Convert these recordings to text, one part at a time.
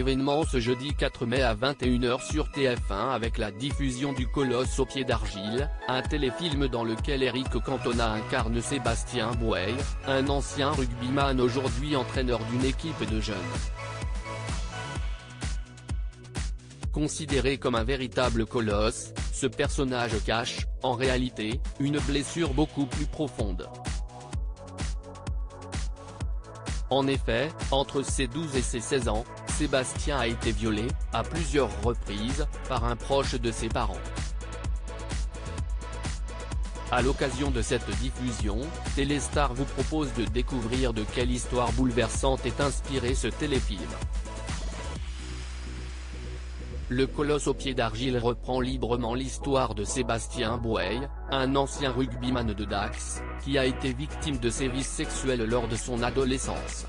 événement ce jeudi 4 mai à 21 h sur TF1 avec la diffusion du Colosse aux pieds d'argile, un téléfilm dans lequel Éric Cantona incarne Sébastien Bouey, un ancien rugbyman aujourd'hui entraîneur d'une équipe de jeunes. Considéré comme un véritable colosse, ce personnage cache, en réalité, une blessure beaucoup plus profonde. En effet, entre ses 12 et ses 16 ans, Sébastien a été violé, à plusieurs reprises, par un proche de ses parents. À l'occasion de cette diffusion, Téléstar vous propose de découvrir de quelle histoire bouleversante est inspiré ce téléfilm. Le Colosse aux pieds d'argile reprend librement l'histoire de Sébastien Bouey, un ancien rugbyman de Dax, qui a été victime de sévices sexuels lors de son adolescence.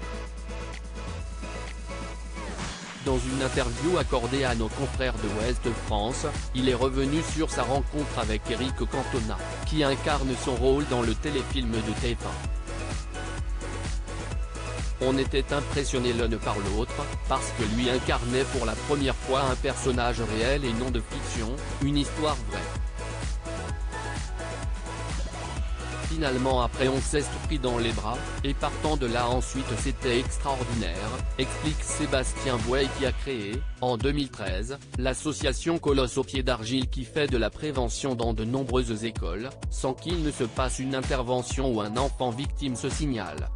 Dans une interview accordée à nos confrères de Ouest France, il est revenu sur sa rencontre avec Éric Cantona, qui incarne son rôle dans le téléfilm de TF1. On était impressionnés l'un par l'autre, parce que lui incarnait pour la première fois un personnage réel et non de fiction, une histoire vraie. Finalement après on s'est pris dans les bras, et partant de là ensuite c'était extraordinaire, explique Sébastien Bouey qui a créé, en 2013, l'association Colosse aux pieds d'argile qui fait de la prévention dans de nombreuses écoles, sans qu'il ne se passe une intervention où un enfant victime se signale.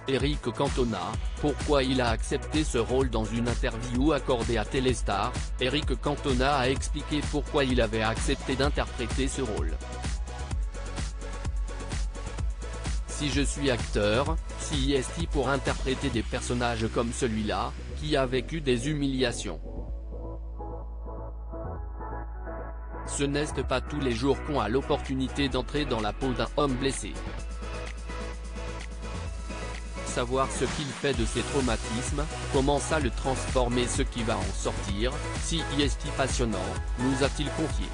Éric Cantona, pourquoi il a accepté ce rôle dans une interview accordée à Téléstar, Éric Cantona a expliqué pourquoi il avait accepté d'interpréter ce rôle. Si je suis acteur, si est pour interpréter des personnages comme celui-là, qui a vécu des humiliations. Ce n'est pas tous les jours qu'on a l'opportunité d'entrer dans la peau d'un homme blessé. Savoir ce qu'il fait de ses traumatismes, comment ça le transformer, ce qui va en sortir, si est passionnant, nous a-t-il confié.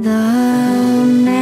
The